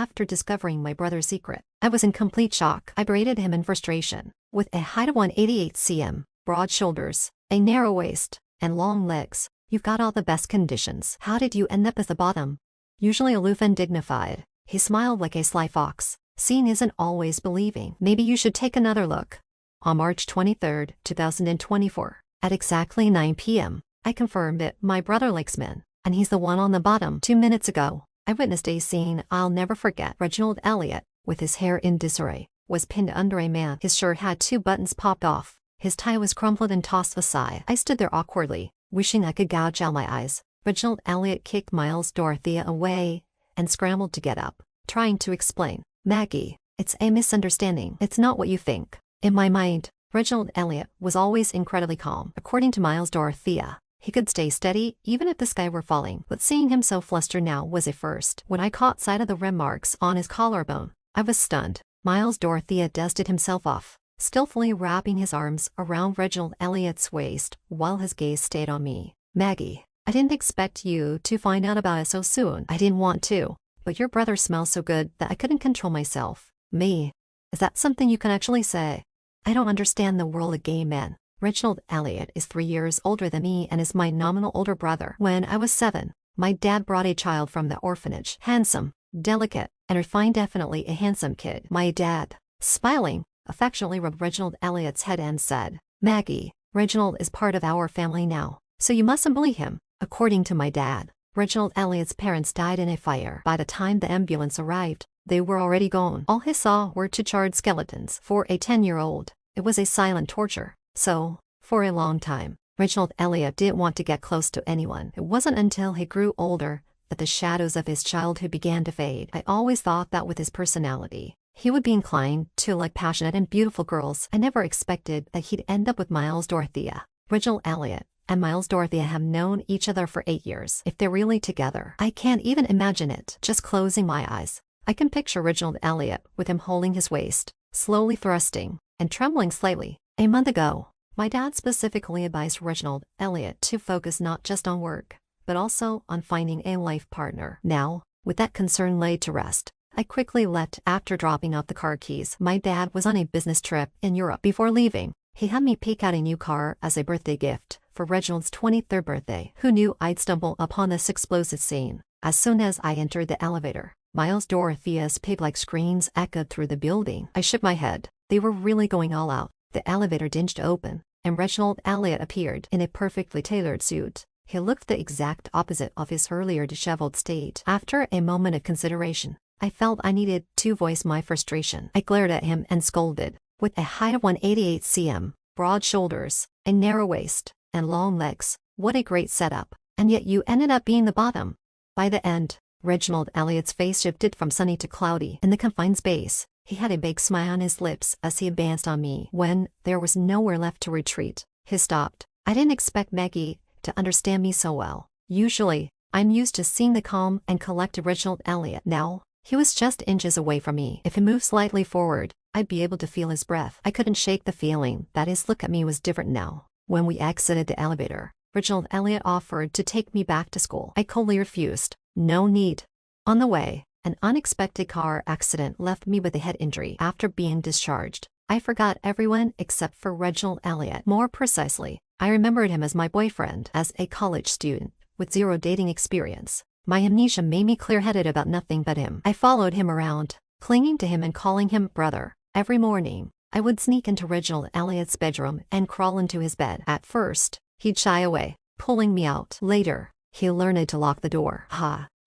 after discovering my brother's secret. I was in complete shock. I berated him in frustration. With a height of 188 cm, broad shoulders, a narrow waist, and long legs, you've got all the best conditions. How did you end up at the bottom? Usually aloof and dignified, he smiled like a sly fox. Seeing isn't always believing. Maybe you should take another look. On March 23, 2024, at exactly 9 p.m., I confirmed it. My brother likes men, and he's the one on the bottom. 2 minutes ago, I witnessed a scene I'll never forget. Reginald Elliott, with his hair in disarray, was pinned under a man. His shirt had 2 buttons popped off. His tie was crumpled and tossed aside. I stood there awkwardly, wishing I could gouge out my eyes. Reginald Elliott kicked Miles Dorothea away and scrambled to get up, trying to explain. Maggie, it's a misunderstanding. It's not what you think. In my mind, Reginald Elliott was always incredibly calm. According to Miles Dorothea, he could stay steady even if the sky were falling, but seeing him so flustered now was a first. When I caught sight of the red marks on his collarbone, I was stunned. Miles Dorothea dusted himself off, skillfully wrapping his arms around Reginald Elliott's waist while his gaze stayed on me. Maggie, I didn't expect you to find out about it so soon. I didn't want to, but your brother smells so good that I couldn't control myself. Me? Is that something you can actually say? I don't understand the world of gay men. Reginald Elliott is 3 years older than me and is my nominal older brother. When I was 7, my dad brought a child from the orphanage. Handsome, delicate, and refined, definitely a handsome kid. My dad, smiling, affectionately rubbed Reginald Elliott's head and said, Maggie, Reginald is part of our family now, so you mustn't bully him. According to my dad, Reginald Elliott's parents died in a fire. By the time the ambulance arrived, they were already gone. All he saw were 2 charred skeletons. For a 10-year-old, it was a silent torture. So, for a long time, Reginald Elliott didn't want to get close to anyone. It wasn't until he grew older that the shadows of his childhood began to fade. I always thought that with his personality, he would be inclined to like passionate and beautiful girls. I never expected that he'd end up with Miles Dorothea. Reginald Elliott and Miles Dorothea have known each other for 8 years. If they're really together, I can't even imagine it. Just closing my eyes, I can picture Reginald Elliott with him holding his waist, slowly thrusting, and trembling slightly. A month ago, my dad specifically advised Reginald Elliott to focus not just on work, but also on finding a life partner. Now, with that concern laid to rest, I quickly left after dropping off the car keys. My dad was on a business trip in Europe. Before leaving, he had me pick out a new car as a birthday gift for Reginald's 23rd birthday. Who knew I'd stumble upon this explosive scene? As soon as I entered the elevator, Miles Dorothea's pig-like screams echoed through the building. I shook my head. They were really going all out. The elevator dinged open, and Reginald Elliott appeared in a perfectly tailored suit. He looked the exact opposite of his earlier disheveled state. After a moment of consideration, I felt I needed to voice my frustration. I glared at him and scolded. With a height of 188 cm, broad shoulders, a narrow waist, and long legs, what a great setup. And yet you ended up being the bottom. By the end, Reginald Elliott's face shifted from sunny to cloudy. In the confined space, he had a big smile on his lips as he advanced on me. When there was nowhere left to retreat, he stopped. I didn't expect Maggie to understand me so well. Usually, I'm used to seeing the calm and collected Reginald Elliott. Now, he was just inches away from me. If he moved slightly forward, I'd be able to feel his breath. I couldn't shake the feeling that his look at me was different now. When we exited the elevator, Reginald Elliott offered to take me back to school. I coldly refused. No need. On the way, an unexpected car accident left me with a head injury. After being discharged, I forgot everyone except for Reginald Elliott. More precisely, I remembered him as my boyfriend. As a college student with 0 dating experience, my amnesia made me clear-headed about nothing but him. I followed him around, clinging to him and calling him brother. Every morning, I would sneak into Reginald Elliott's bedroom and crawl into his bed. At first, he'd shy away, pulling me out. Later, he learned to lock the door.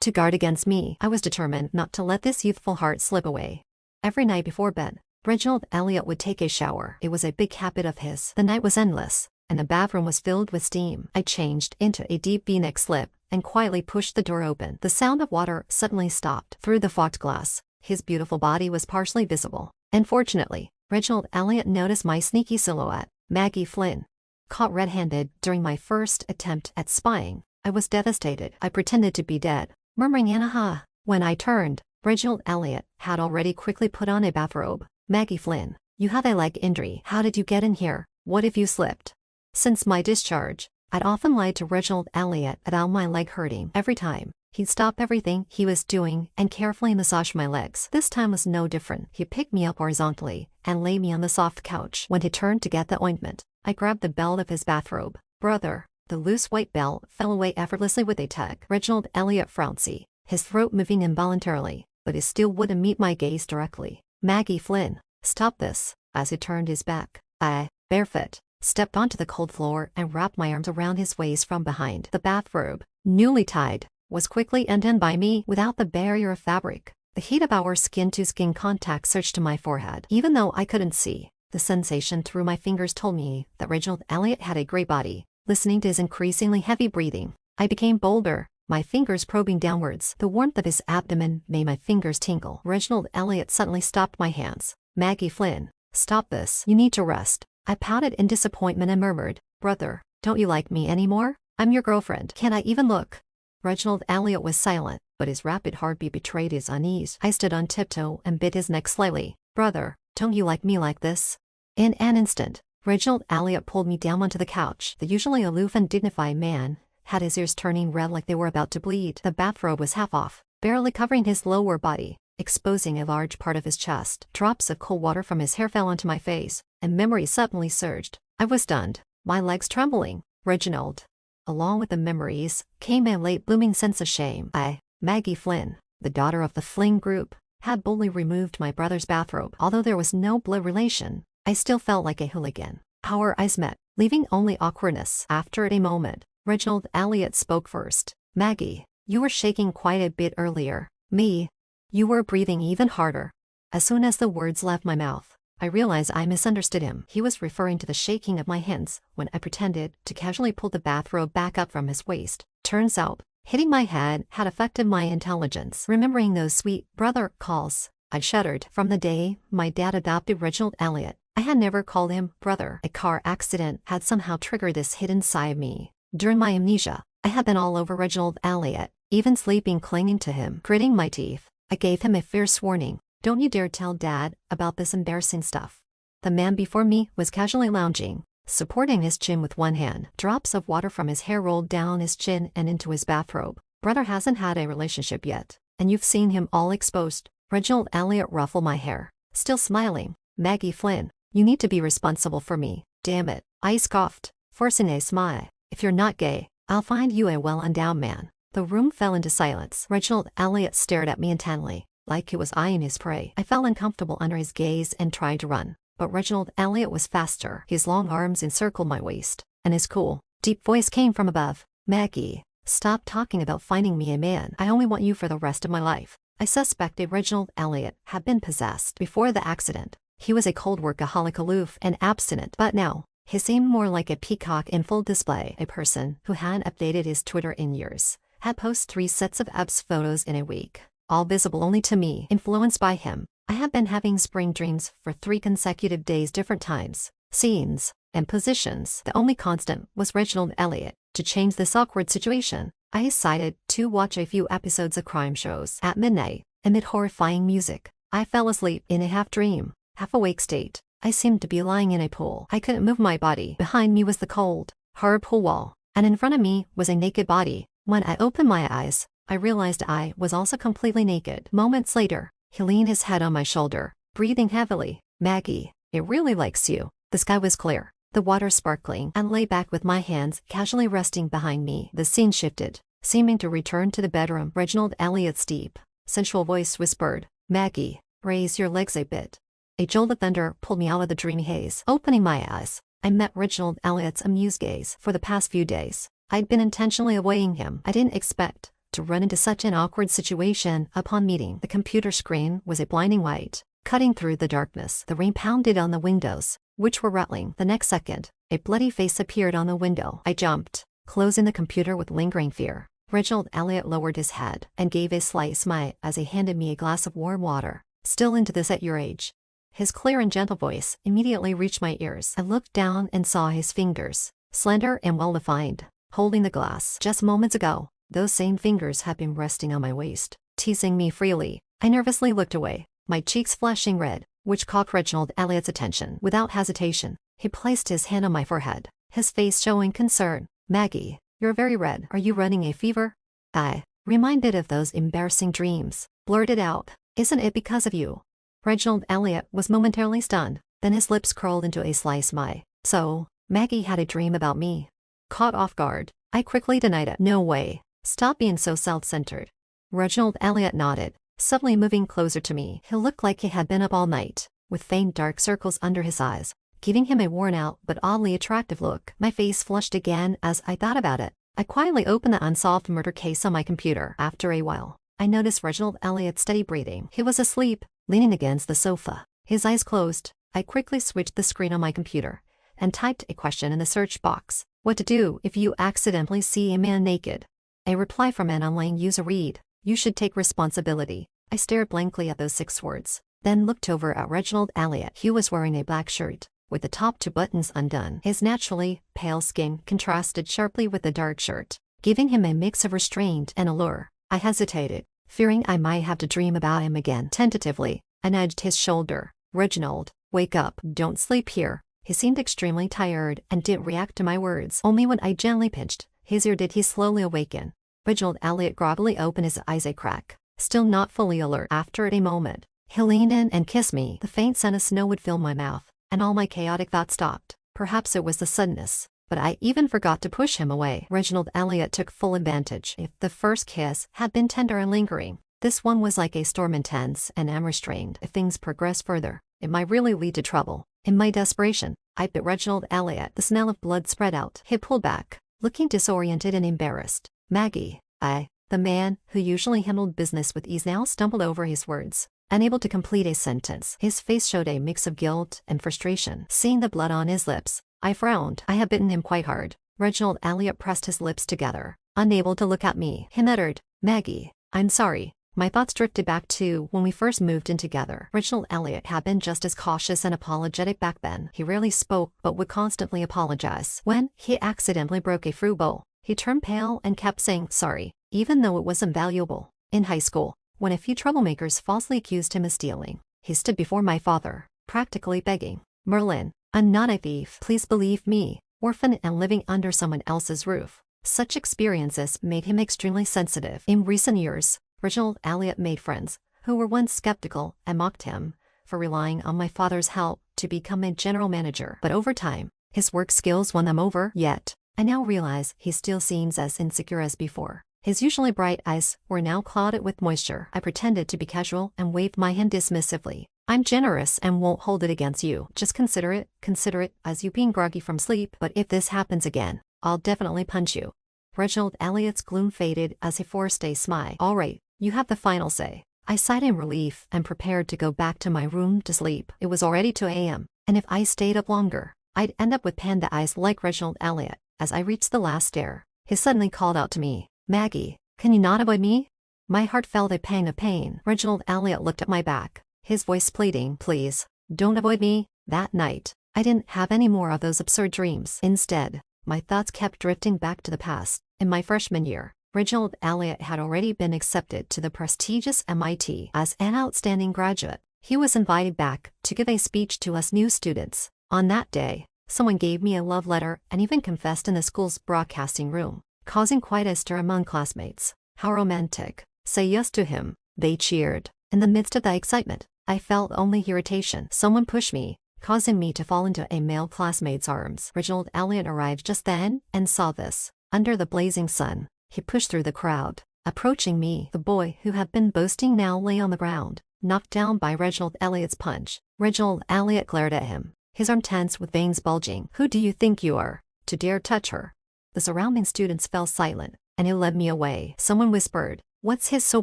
To guard against me. I was determined not to let this youthful heart slip away. Every night before bed, Reginald Elliott would take a shower. It was a big habit of his. The night was endless, and the bathroom was filled with steam. I changed into a deep V-neck slip and quietly pushed the door open. The sound of water suddenly stopped. Through the fogged glass, his beautiful body was partially visible. And fortunately, Reginald Elliott noticed my sneaky silhouette. Maggie Flynn. Caught red-handed during my first attempt at spying, I was devastated. I pretended to be dead, murmuring "Anaha." When I turned, Reginald Elliott had already quickly put on a bathrobe. Maggie Flynn, you have a leg injury. How did you get in here? What if you slipped? Since my discharge, I'd often lied to Reginald Elliott about my leg hurting. Every time, He'd stop everything he was doing and carefully massage my legs. This time was no different. He picked me up horizontally and laid me on the soft couch. When he turned to get the ointment, I grabbed the belt of his bathrobe. Brother. The loose white belt fell away effortlessly with a tug. Reginald Elliot frowned, his throat moving involuntarily, but he still wouldn't meet my gaze directly. Maggie Flynn, stop this. As he turned his back, I, barefoot, stepped onto the cold floor and wrapped my arms around his waist from behind. The bathrobe, newly tied, was quickly undone by me without the barrier of fabric. The heat of our skin-to-skin contact surged to my forehead. Even though I couldn't see, the sensation through my fingers told me that Reginald Elliot had a great body. Listening to his increasingly heavy breathing, I became bolder, my fingers probing downwards. The warmth of his abdomen made my fingers tingle. Reginald Elliot suddenly stopped my hands. Maggie Flynn, stop this. You need to rest. I pouted in disappointment and murmured, brother, don't you like me anymore? I'm your girlfriend. Can't I even look? Reginald Elliot was silent, but his rapid heartbeat betrayed his unease. I stood on tiptoe and bit his neck slightly. Brother, don't you like me like this? In an instant, Reginald Elliot pulled me down onto the couch. The usually aloof and dignified man had his ears turning red like they were about to bleed. The bathrobe was half off, barely covering his lower body, exposing a large part of his chest. Drops of cold water from his hair fell onto my face, and memory suddenly surged. I was stunned, my legs trembling. Reginald. Along with the memories came a late-blooming sense of shame. I, Maggie Flynn, the daughter of the Flynn group, had boldly removed my brother's bathrobe. Although there was no blood relation, I still felt like a hooligan. Our eyes met, leaving only awkwardness. After a moment, Reginald Elliot spoke first. Maggie, you were shaking quite a bit earlier. Me? You were breathing even harder. As soon as the words left my mouth, I realized I misunderstood him. He was referring to the shaking of my hands when I pretended to casually pull the bathrobe back up from his waist. Turns out, hitting my head had affected my intelligence. Remembering those sweet brother calls, I shuddered. From the day my dad adopted Reginald Elliot, I had never called him brother. A car accident had somehow triggered this hit inside me. During my amnesia, I had been all over Reginald Elliot, even sleeping clinging to him. Gritting my teeth, I gave him a fierce warning. Don't you dare tell Dad about this embarrassing stuff. The man before me was casually lounging, supporting his chin with one hand. Drops of water from his hair rolled down his chin and into his bathrobe. Brother hasn't had a relationship yet, and you've seen him all exposed. Reginald Elliot ruffled my hair, still smiling. Maggie Flynn, you need to be responsible for me. Damn it, I scoffed, forcing a smile. If you're not gay, I'll find you a well-endowed man. The room fell into silence. Reginald Elliot stared at me intently, like he was eyeing his prey. I felt uncomfortable under his gaze and tried to run, but Reginald Elliot was faster. His long arms encircled my waist, and his cool, deep voice came from above. Maggie, stop talking about finding me a man. I only want you for the rest of my life. I suspected Reginald Elliot had been possessed. Before the accident, he was a cold workaholic, aloof and abstinent, but now, he seemed more like a peacock in full display. A person who hadn't updated his Twitter in years, had posted 3 sets of abs photos in a week, all visible only to me. Influenced by him, I had been having spring dreams for 3 consecutive days, different times, scenes, and positions. The only constant was Reginald Elliot. To change this awkward situation, I decided to watch a few episodes of crime shows. At midnight, amid horrifying music, I fell asleep in a half-dream, half-awake state. I seemed to be lying in a pool. I couldn't move my body. Behind me was the cold, hard pool wall, and in front of me was a naked body. When I opened my eyes, I realized I was also completely naked. Moments later, he leaned his head on my shoulder, breathing heavily. Maggie, it really likes you. The sky was clear, the water sparkling, and lay back with my hands casually resting behind me. The scene shifted, seeming to return to the bedroom. Reginald Elliot's deep, sensual voice whispered, Maggie, raise your legs a bit. A jolt of thunder pulled me out of the dreamy haze. Opening my eyes, I met Reginald Elliot's amused gaze. For the past few days, I'd been intentionally avoiding him. I didn't expect to run into such an awkward situation upon meeting. The computer screen was a blinding white, cutting through the darkness. The rain pounded on the windows, which were rattling. The next second, a bloody face appeared on the window. I jumped, closing the computer with lingering fear. Reginald Elliot lowered his head and gave a slight smile as he handed me a glass of warm water. Still into this at your age? His clear and gentle voice immediately reached my ears. I looked down and saw his fingers, slender and well-defined, holding the glass. Just moments ago, those same fingers had been resting on my waist, teasing me freely. I nervously looked away, my cheeks flashing red, which caught Reginald Elliot's attention. Without hesitation, he placed his hand on my forehead, his face showing concern. Maggie, you're very red. Are you running a fever? I, reminded of those embarrassing dreams, blurted out, "Isn't it because of you?" Reginald Elliot was momentarily stunned, then his lips curled into a sly smile. "So, Maggie had a dream about me." Caught off guard, I quickly denied it. "No way. Stop being so self-centered." Reginald Elliot nodded, suddenly moving closer to me. He looked like he had been up all night, with faint dark circles under his eyes, giving him a worn-out but oddly attractive look. My face flushed again as I thought about it. I quietly opened the unsolved murder case on my computer. After a while, I noticed Reginald Elliot's steady breathing. He was asleep, leaning against the sofa, his eyes closed. I quickly switched the screen on my computer and typed a question in the search box. What to do if you accidentally see a man naked? A reply from an online user read, "You should take responsibility." I stared blankly at those 6 words, then looked over at Reginald Elliot. He was wearing a black shirt, with the top 2 buttons undone. His naturally pale skin contrasted sharply with the dark shirt, giving him a mix of restraint and allure. I hesitated, fearing I might have to dream about him again. Tentatively, I nudged his shoulder. "Reginald, wake up. Don't sleep here." He seemed extremely tired and didn't react to my words. Only when I gently pinched his ear did he slowly awaken. Reginald Elliot groggily opened his eyes a crack, still not fully alert. After a moment, he leaned in and kissed me. The faint scent of snow would fill my mouth, and all my chaotic thoughts stopped. Perhaps it was the suddenness, but I even forgot to push him away. Reginald Elliot took full advantage. If the first kiss had been tender and lingering, this one was like a storm, intense and unrestrained. If things progressed further, it might really lead to trouble. In my desperation, I bit Reginald Elliot. The smell of blood spread out. He pulled back, looking disoriented and embarrassed. "Maggie." The man, who usually handled business with ease, now stumbled over his words, unable to complete a sentence. His face showed a mix of guilt and frustration. Seeing the blood on his lips, I frowned. I had bitten him quite hard. Reginald Elliot pressed his lips together, unable to look at me. He muttered, "Maggie, I'm sorry." My thoughts drifted back to when we first moved in together. Reginald Elliot had been just as cautious and apologetic back then. He rarely spoke but would constantly apologize. When he accidentally broke a fruit bowl, he turned pale and kept saying sorry, even though it wasn't valuable. In high school, when a few troublemakers falsely accused him of stealing, he stood before my father, practically begging, "Merlin, I'm not a thief. Please believe me." Orphaned and living under someone else's roof, such experiences made him extremely sensitive. In recent years, Reginald Elliot made friends who were once skeptical and mocked him for relying on my father's help to become a general manager. But over time, his work skills won them over. Yet, I now realize he still seems as insecure as before. His usually bright eyes were now clouded with moisture. I pretended to be casual and waved my hand dismissively. "I'm generous and won't hold it against you. Just consider it as you being groggy from sleep. But if this happens again, I'll definitely punch you." Reginald Elliot's gloom faded as he forced a smile. "All right, you have the final say." I sighed in relief and prepared to go back to my room to sleep. It was already 2 a.m., and if I stayed up longer, I'd end up with panda eyes like Reginald Elliot. As I reached the last stair, he suddenly called out to me, "Maggie, can you not avoid me?" My heart felt a pang of pain. Reginald Elliot looked at my back, his voice pleading, "Please, don't avoid me." That night, I didn't have any more of those absurd dreams. Instead, my thoughts kept drifting back to the past. In my freshman year, Reginald Elliot had already been accepted to the prestigious MIT as an outstanding graduate. He was invited back to give a speech to us new students. On that day, someone gave me a love letter and even confessed in the school's broadcasting room, causing quite a stir among classmates. How romantic. "Say yes to him," they cheered. In the midst of the excitement, I felt only irritation. Someone pushed me, causing me to fall into a male classmate's arms. Reginald Elliot arrived just then and saw this. Under the blazing sun, he pushed through the crowd, approaching me. The boy who had been boasting now lay on the ground, knocked down by Reginald Elliot's punch. Reginald Elliot glared at him, his arm tense with veins bulging. "Who do you think you are, to dare touch her?" The surrounding students fell silent, and he led me away. Someone whispered, "What's he so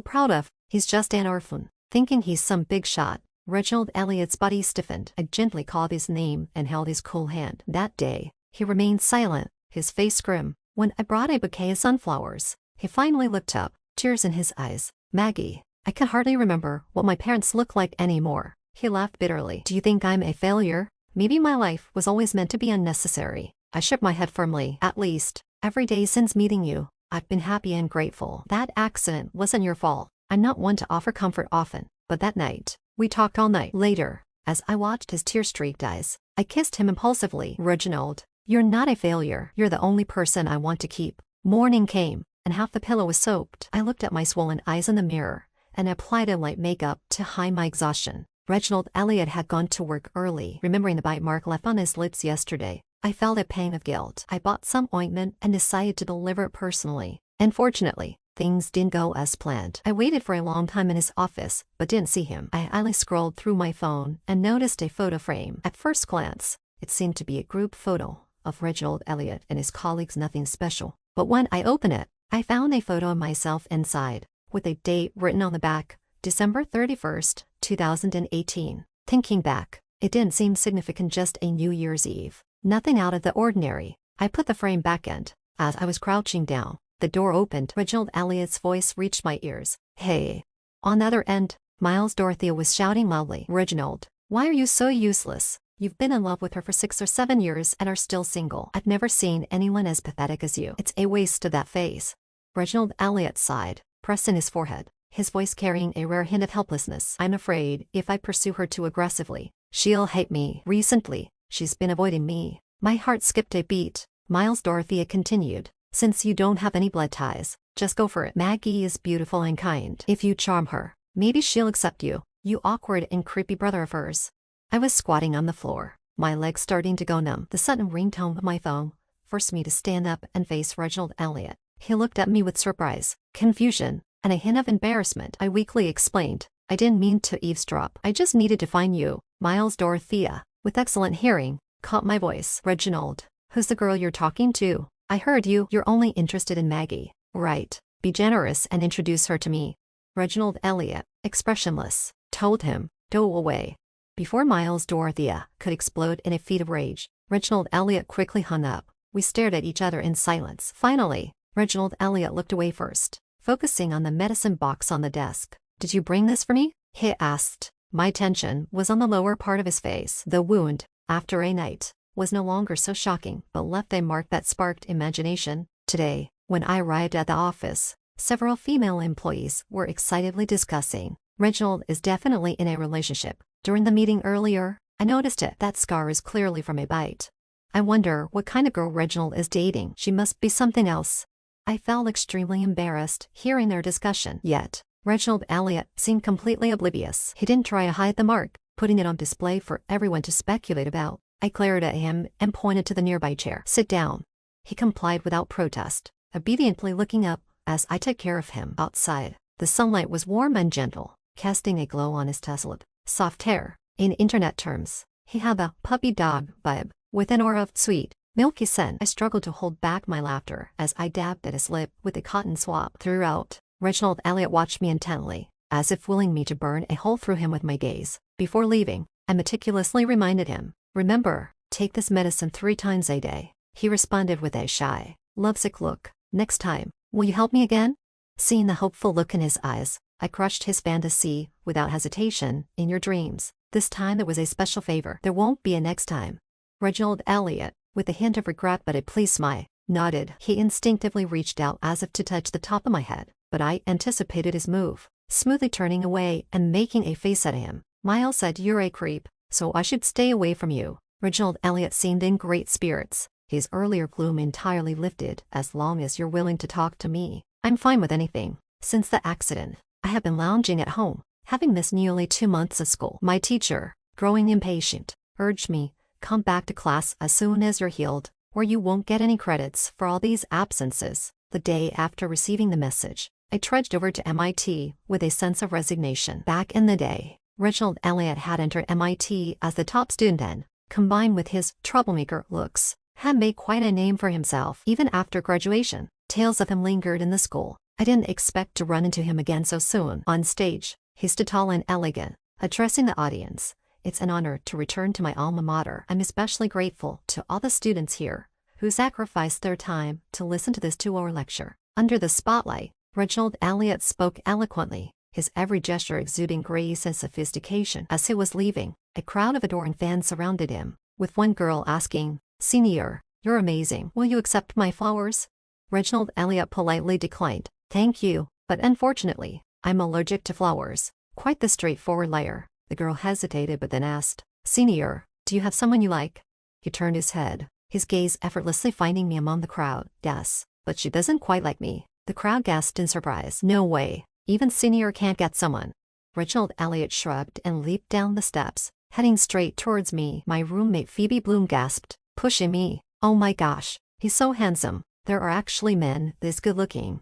proud of? He's just an orphan." Thinking he's some big shot, Reginald Elliot's body stiffened. I gently called his name and held his cool hand. That day, he remained silent, his face grim. When I brought a bouquet of sunflowers, he finally looked up, tears in his eyes. "Maggie, I can hardly remember what my parents look like anymore." He laughed bitterly. "Do you think I'm a failure? Maybe my life was always meant to be unnecessary." I shook my head firmly. "At least, every day since meeting you, I've been happy and grateful. That accident wasn't your fault. I'm not one to offer comfort often, but that night, we talked all night." Later, as I watched his tear-streaked eyes, I kissed him impulsively. "Reginald, you're not a failure. You're the only person I want to keep." Morning came, and half the pillow was soaked. I looked at my swollen eyes in the mirror and applied a light makeup to hide my exhaustion. Reginald Elliott had gone to work early. Remembering the bite mark left on his lips yesterday, I felt a pang of guilt. I bought some ointment and decided to deliver it personally. Unfortunately, things didn't go as planned. I waited for a long time in his office, but didn't see him. I idly scrolled through my phone and noticed a photo frame. At first glance, it seemed to be a group photo of Reginald Elliott and his colleagues, nothing special. But when I opened it, I found a photo of myself inside, with a date written on the back, December 31st, 2018. Thinking back, it didn't seem significant, just a New Year's Eve. Nothing out of the ordinary. I put the frame back and, as I was crouching down, the door opened. Reginald Elliott's voice reached my ears. "Hey." On the other end, Miles Dorothea was shouting loudly. "Reginald, why are you so useless? You've been in love with her for 6 or 7 years and are still single. I've never seen anyone as pathetic as you. It's a waste of that face." Reginald Elliott sighed, pressing his forehead, his voice carrying a rare hint of helplessness. "I'm afraid if I pursue her too aggressively, she'll hate me. Recently, she's been avoiding me." My heart skipped a beat. Miles Dorothea continued, "Since you don't have any blood ties, just go for it. Maggie is beautiful and kind. If you charm her, maybe she'll accept you, you awkward and creepy brother of hers." I was squatting on the floor, my legs starting to go numb. The sudden ringtone of my phone forced me to stand up and face Reginald Elliott. He looked at me with surprise, confusion, and a hint of embarrassment. I weakly explained, "I didn't mean to eavesdrop. I just needed to find you." Miles Dorothea, with excellent hearing, caught my voice. "Reginald, who's the girl you're talking to? I heard you're only interested in Maggie, right? Be generous and introduce her to me." Reginald Elliott, expressionless, told him, "Go away." Before Miles Dorothea could explode in a fit of rage, Reginald Elliott quickly hung up. We stared at each other in silence. Finally, Reginald Elliott looked away first, focusing on the medicine box on the desk. "Did you bring this for me?" he asked. My attention was on the lower part of his face. The wound, after a night, was no longer so shocking, but left a mark that sparked imagination. Today, when I arrived at the office, several female employees were excitedly discussing, "Reginald is definitely in a relationship. During the meeting earlier, I noticed it. That scar is clearly from a bite. I wonder what kind of girl Reginald is dating. She must be something else." I felt extremely embarrassed hearing their discussion. Yet, Reginald Elliott seemed completely oblivious. He didn't try to hide the mark, putting it on display for everyone to speculate about. I glared at him and pointed to the nearby chair. "Sit down." He complied without protest, obediently looking up as I took care of him. Outside, the sunlight was warm and gentle, casting a glow on his tousled, soft hair. In internet terms, he had a puppy dog vibe, with an aura of sweet, milky scent. I struggled to hold back my laughter as I dabbed at his lip with a cotton swab. Throughout, Reginald Elliott watched me intently, as if willing me to burn a hole through him with my gaze. Before leaving, I meticulously reminded him, "Remember, take this medicine 3 times a day." He responded with a shy, lovesick look. "Next time, will you help me again?" Seeing the hopeful look in his eyes, I crushed his fantasy without hesitation. "In your dreams, this time there was a special favor. There won't be a next time." Reginald Elliott, with a hint of regret but a pleased smile, nodded. He instinctively reached out as if to touch the top of my head, but I anticipated his move, smoothly turning away and making a face at him. "Miles said you're a creep, so I should stay away from you." Reginald Elliott seemed in great spirits, his earlier gloom entirely lifted. "As long as you're willing to talk to me, I'm fine with anything." Since the accident, I have been lounging at home, having missed nearly 2 months of school. My teacher, growing impatient, urged me, "Come back to class as soon as you're healed, or you won't get any credits for all these absences." The day after receiving the message, I trudged over to MIT with a sense of resignation. Back in the day, Reginald Elliott had entered MIT as the top student and, combined with his troublemaker looks, had made quite a name for himself. Even after graduation, tales of him lingered in the school. I didn't expect to run into him again so soon. On stage, he stood tall and elegant, addressing the audience. "It's an honor to return to my alma mater. I'm especially grateful to all the students here who sacrificed their time to listen to this 2-hour lecture." Under the spotlight, Reginald Elliott spoke eloquently, his every gesture exuding grace and sophistication. As he was leaving, a crowd of adoring fans surrounded him, with one girl asking, "Senior, you're amazing. Will you accept my flowers?" Reginald Elliott politely declined, "Thank you, but unfortunately, I'm allergic to flowers." Quite the straightforward liar. The girl hesitated but then asked, "Senior, do you have someone you like?" He turned his head, his gaze effortlessly finding me among the crowd. "Yes, but she doesn't quite like me." The crowd gasped in surprise. No way. Even Senior can't get someone. Reginald Elliot shrugged and leaped down the steps, heading straight towards me. My roommate Phoebe Bloom gasped, pushing me. Oh my gosh, he's so handsome. There are actually men this good looking.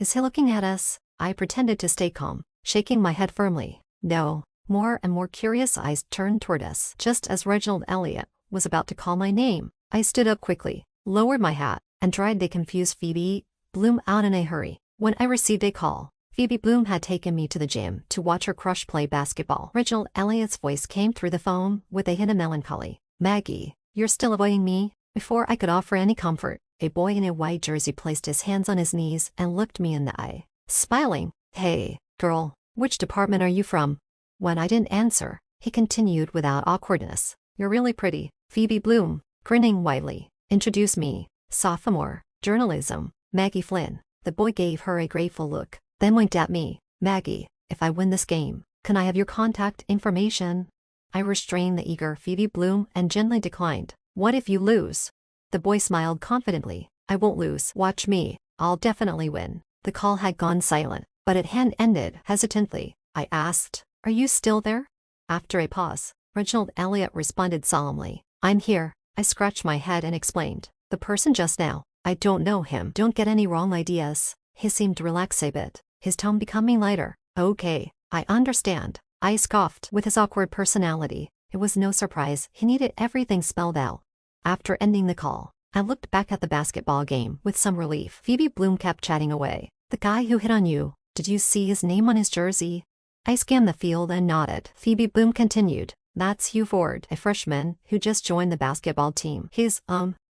Is he looking at us? I pretended to stay calm, shaking my head firmly. No. More and more curious eyes turned toward us. Just as Reginald Elliot was about to call my name, I stood up quickly, lowered my hat, and tried to confuse Phoebe Bloom out in a hurry. When I received a call, Phoebe Bloom had taken me to the gym to watch her crush play basketball. Reginald Elliot's voice came through the phone with a hint of melancholy. Maggie, you're still avoiding me? Before I could offer any comfort, a boy in a white jersey placed his hands on his knees and looked me in the eye, smiling. Hey, girl, which department are you from? When I didn't answer, he continued without awkwardness. You're really pretty. Phoebe Bloom, grinning widely, introduced me. Sophomore, journalism, Maggie Flynn. The boy gave her a grateful look, then winked at me. Maggie, if I win this game, can I have your contact information? I restrained the eager Phoebe Bloom and gently declined. What if you lose? The boy smiled confidently. I won't lose. Watch me. I'll definitely win. The call had gone silent, but it had ended. Hesitantly, I asked, are you still there? After a pause, Reginald Elliot responded solemnly. I'm here. I scratched my head and explained. The person just now, I don't know him. Don't get any wrong ideas. He seemed to relax a bit, his tone becoming lighter. Okay, I understand. I scoffed. With his awkward personality, it was no surprise he needed everything spelled out. After ending the call, I looked back at the basketball game with some relief. Phoebe Bloom kept chatting away. The guy who hit on you, did you see his name on his jersey? I scanned the field and nodded. Phoebe Bloom continued. That's Hugh Ford, a freshman who just joined the basketball team. His,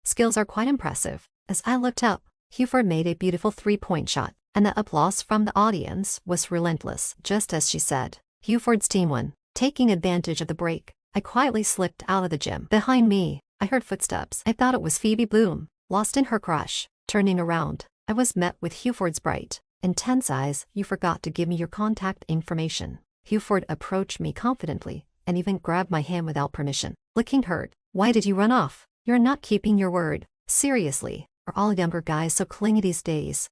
skills are quite impressive. As I looked up, Hugh Ford made a beautiful three-point shot, and the applause from the audience was relentless. Just as she said, Hugh Ford's team won. Taking advantage of the break, I quietly slipped out of the gym. Behind me, I heard footsteps. I thought it was Phoebe Bloom, lost in her crush. Turning around, I was met with Hugh Ford's bright, intense eyes. You forgot to give me your contact information. Hugh Ford approached me confidently, and even grabbed my hand without permission. Looking hurt. Why did you run off? You're not keeping your word. Seriously, are all younger guys so clingy these days?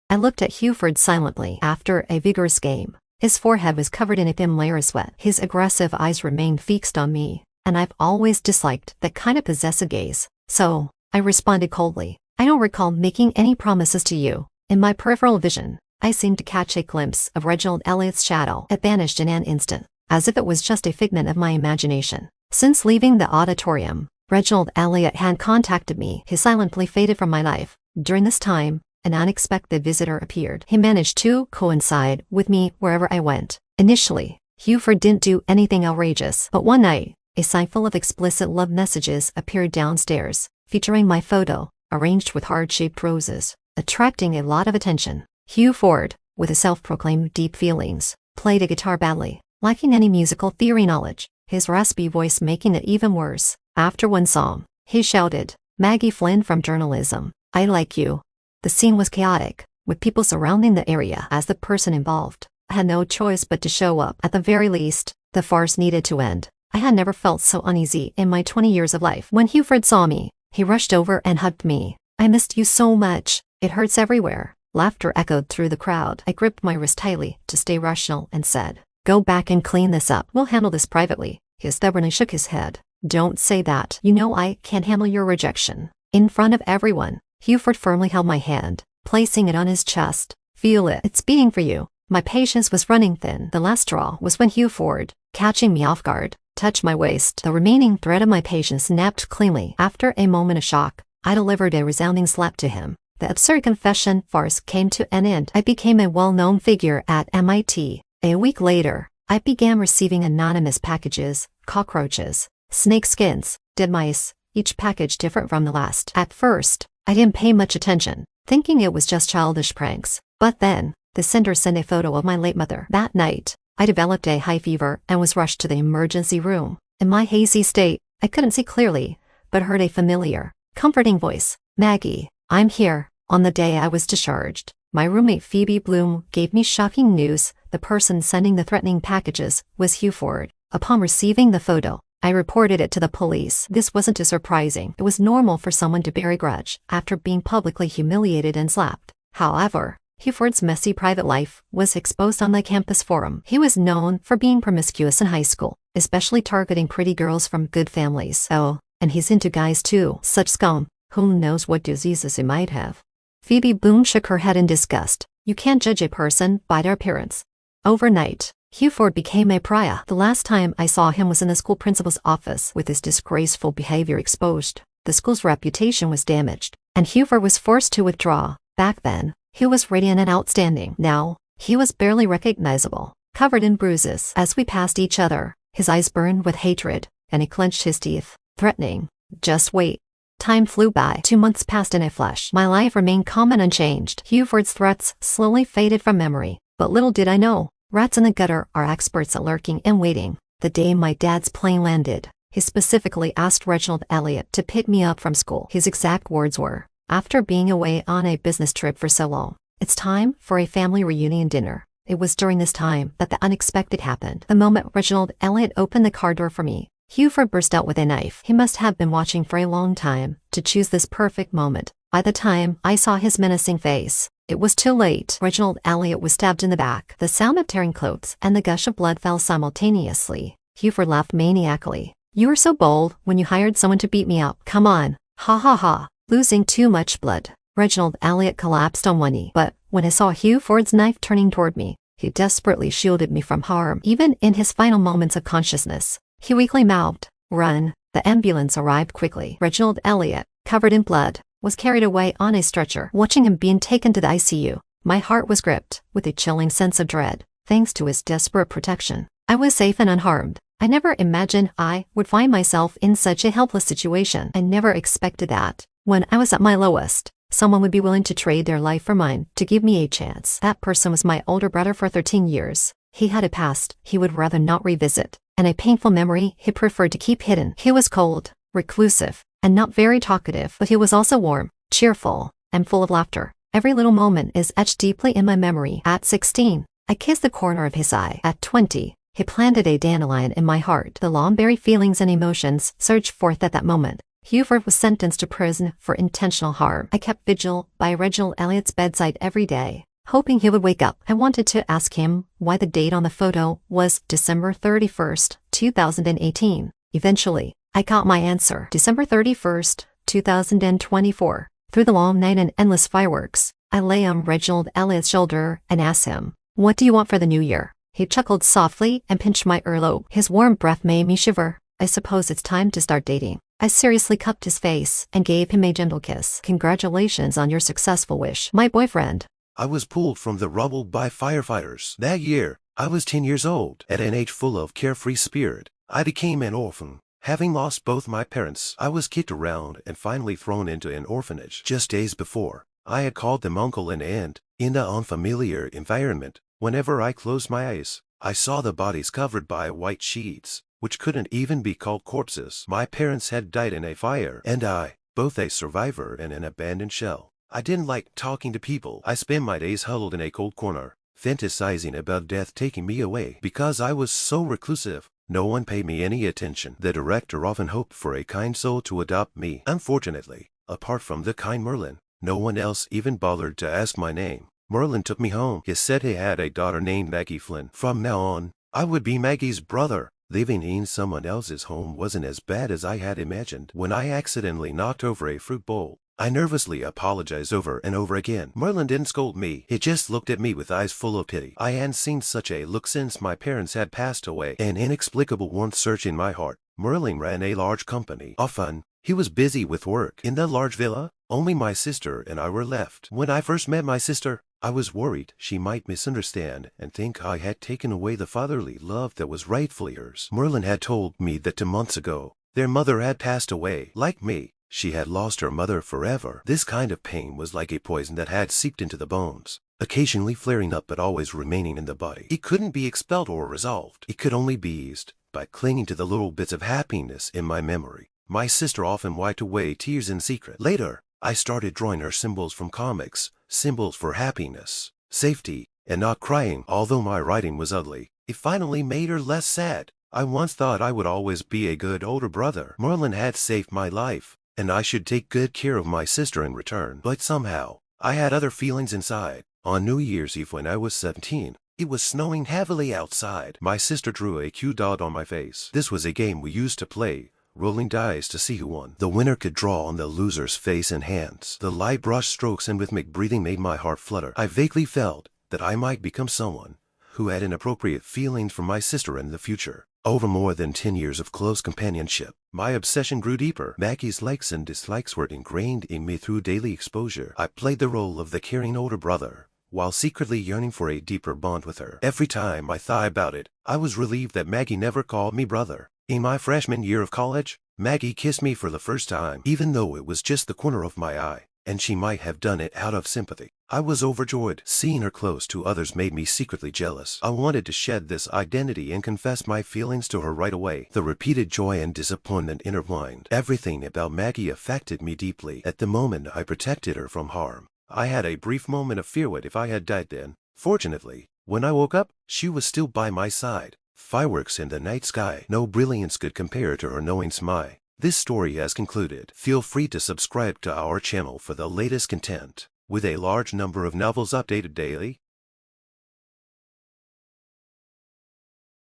I looked at Hugh Ford silently. After a vigorous game, his forehead was covered in a thin layer of sweat. His aggressive eyes remained fixed on me, and I've always disliked that kind of possessive gaze. So, I responded coldly. I don't recall making any promises to you. In my peripheral vision, I seemed to catch a glimpse of Reginald Elliot's shadow. It vanished in an instant, as if it was just a figment of my imagination. Since leaving the auditorium, Reginald Elliot had contacted me. He silently faded from my life. During this time, an unexpected visitor appeared. He managed to coincide with me wherever I went. Initially, Hugh Ford didn't do anything outrageous, but one night, a sign full of explicit love messages appeared downstairs, featuring my photo, arranged with heart-shaped roses, attracting a lot of attention. Hugh Ford, with his self-proclaimed deep feelings, played a guitar badly, lacking any musical theory knowledge, his raspy voice making it even worse. After one song, he shouted, Maggie Flynn from journalism, I like you. The scene was chaotic, with people surrounding the area. As the person involved, I had no choice but to show up. At the very least, the farce needed to end. I had never felt so uneasy in my 20 years of life. When Hugh Ford saw me, he rushed over and hugged me. I missed you so much. It hurts everywhere. Laughter echoed through the crowd. I gripped my wrist tightly to stay rational and said, go back and clean this up. We'll handle this privately. He stubbornly shook his head. Don't say that. You know I can't handle your rejection. In front of everyone, Hugh Ford firmly held my hand, placing it on his chest. Feel it. It's beating for you. My patience was running thin. The last straw was when Hugh Ford, catching me off guard, touched my waist. The remaining thread of my patience snapped cleanly. After a moment of shock, I delivered a resounding slap to him. The absurd confession farce came to an end. I became a well-known figure at MIT. A week later, I began receiving anonymous packages, cockroaches, snake skins, dead mice, each package different from the last. At first, I didn't pay much attention, thinking it was just childish pranks. But then, the sender sent a photo of my late mother. That night, I developed a high fever and was rushed to the emergency room. In my hazy state, I couldn't see clearly, but heard a familiar, comforting voice. Maggie, I'm here. On the day I was discharged, my roommate Phoebe Bloom gave me shocking news. The person sending the threatening packages was Hugh Ford. Upon receiving the photo, I reported it to the police. This wasn't too surprising. It was normal for someone to bear a grudge after being publicly humiliated and slapped. However, Huford's messy private life was exposed on the campus forum. He was known for being promiscuous in high school, especially targeting pretty girls from good families. Oh, and he's into guys too. Such scum. Who knows what diseases he might have. Phoebe Boone shook her head in disgust. You can't judge a person by their appearance. Overnight, Huford became a pariah. The last time I saw him was in the school principal's office. With his disgraceful behavior exposed, the school's reputation was damaged, and Huford was forced to withdraw. Back then, he was radiant and outstanding. Now, he was barely recognizable, covered in bruises. As we passed each other, his eyes burned with hatred, and he clenched his teeth, threatening, "Just wait." Time flew by. 2 months passed in a flash. My life remained calm and unchanged. Huford's threats slowly faded from memory, but little did I know, rats in the gutter are experts at lurking and waiting. The day my dad's plane landed, he specifically asked Reginald Elliott to pick me up from school. His exact words were, "After being away on a business trip for so long, it's time for a family reunion dinner." It was during this time that the unexpected happened. The moment Reginald Elliott opened the car door for me, Huford burst out with a knife. He must have been watching for a long time to choose this perfect moment. By the time I saw his menacing face, it was too late. Reginald Elliott was stabbed in the back. The sound of tearing clothes and the gush of blood fell simultaneously. Huford laughed maniacally. "You were so bold when you hired someone to beat me up. Come on. Ha ha ha." Losing too much blood, Reginald Elliott collapsed on one knee. But when I saw Huford's knife turning toward me, he desperately shielded me from harm. Even in his final moments of consciousness, he weakly mouthed, "Run." The ambulance arrived quickly. Reginald Elliott, covered in blood, was carried away on a stretcher. Watching him being taken to the ICU, my heart was gripped with a chilling sense of dread. Thanks to his desperate protection, I was safe and unharmed. I never imagined I would find myself in such a helpless situation. I never expected that, when I was at my lowest, someone would be willing to trade their life for mine to give me a chance. That person was my older brother for 13 years. He had a past he would rather not revisit, and a painful memory he preferred to keep hidden. He was cold, reclusive, and not very talkative, but he was also warm, cheerful, and full of laughter. Every little moment is etched deeply in my memory. At 16, I kissed the corner of his eye. At 20, he planted a dandelion in my heart. The long-buried feelings and emotions surged forth at that moment. Huford was sentenced to prison for intentional harm. I kept vigil by Reginald Elliott's bedside every day, hoping he would wake up. I wanted to ask him why the date on the photo was December 31st, 2018. Eventually, I got my answer. December 31st, 2024. Through the long night and endless fireworks, I lay on Reginald Elliott's shoulder and asked him, "What do you want for the new year?" He chuckled softly and pinched my earlobe. His warm breath made me shiver. "I suppose it's time to start dating." I seriously cupped his face and gave him a gentle kiss. "Congratulations on your successful wish, my boyfriend." I was pulled from the rubble by firefighters. That year, I was 10 years old. At an age full of carefree spirit, I became an orphan. Having lost both my parents, I was kicked around and finally thrown into an orphanage. Just days before, I had called them uncle and aunt. In the unfamiliar environment, whenever I closed my eyes, I saw the bodies covered by white sheets, which couldn't even be called corpses. My parents had died in a fire, and I, both a survivor and an abandoned shell. I didn't like talking to people. I spent my days huddled in a cold corner, fantasizing about death taking me away. Because I was so reclusive, no one paid me any attention. The director often hoped for a kind soul to adopt me. Unfortunately, apart from the kind Merlin, no one else even bothered to ask my name. Merlin took me home. He said he had a daughter named Maggie Flynn. From now on, I would be Maggie's brother. Living in someone else's home wasn't as bad as I had imagined. When I accidentally knocked over a fruit bowl, I nervously apologized over and over again. Merlin didn't scold me. He just looked at me with eyes full of pity. I hadn't seen such a look since my parents had passed away. An inexplicable warmth surged in my heart. Merlin ran a large company. Often, he was busy with work. In the large villa, only my sister and I were left. When I first met my sister, I was worried she might misunderstand and think I had taken away the fatherly love that was rightfully hers. Merlin had told me that 2 months ago, their mother had passed away. Like me, she had lost her mother forever. This kind of pain was like a poison that had seeped into the bones, occasionally flaring up but always remaining in the body. It couldn't be expelled or resolved. It could only be eased by clinging to the little bits of happiness in my memory. My sister often wiped away tears in secret. Later, I started drawing her symbols from comics, symbols for happiness, safety, and not crying. Although my writing was ugly, it finally made her less sad. I once thought I would always be a good older brother. Merlin had saved my life, and I should take good care of my sister in return. But somehow, I had other feelings inside. On New Year's Eve when I was 17, it was snowing heavily outside. My sister drew a cute dot on my face. This was a game we used to play, rolling dice to see who won. The winner could draw on the loser's face and hands. The light brush strokes and rhythmic breathing made my heart flutter. I vaguely felt that I might become someone who had inappropriate feelings for my sister in the future. Over more than 10 years of close companionship, my obsession grew deeper. Maggie's likes and dislikes were ingrained in me through daily exposure. I played the role of the caring older brother, while secretly yearning for a deeper bond with her. Every time I thought about it, I was relieved that Maggie never called me brother. In my freshman year of college, Maggie kissed me for the first time, even though it was just the corner of my eye, and she might have done it out of sympathy. I was overjoyed. Seeing her close to others made me secretly jealous. I wanted to shed this identity and confess my feelings to her right away. The repeated joy and disappointment intertwined. Everything about Maggie affected me deeply. At the moment, I protected her from harm. I had a brief moment of fear what if I had died then. Fortunately, when I woke up, she was still by my side. Fireworks in the night sky. No brilliance could compare to her knowing smile. This story has concluded. Feel free to subscribe to our channel for the latest content, with a large number of novels updated daily.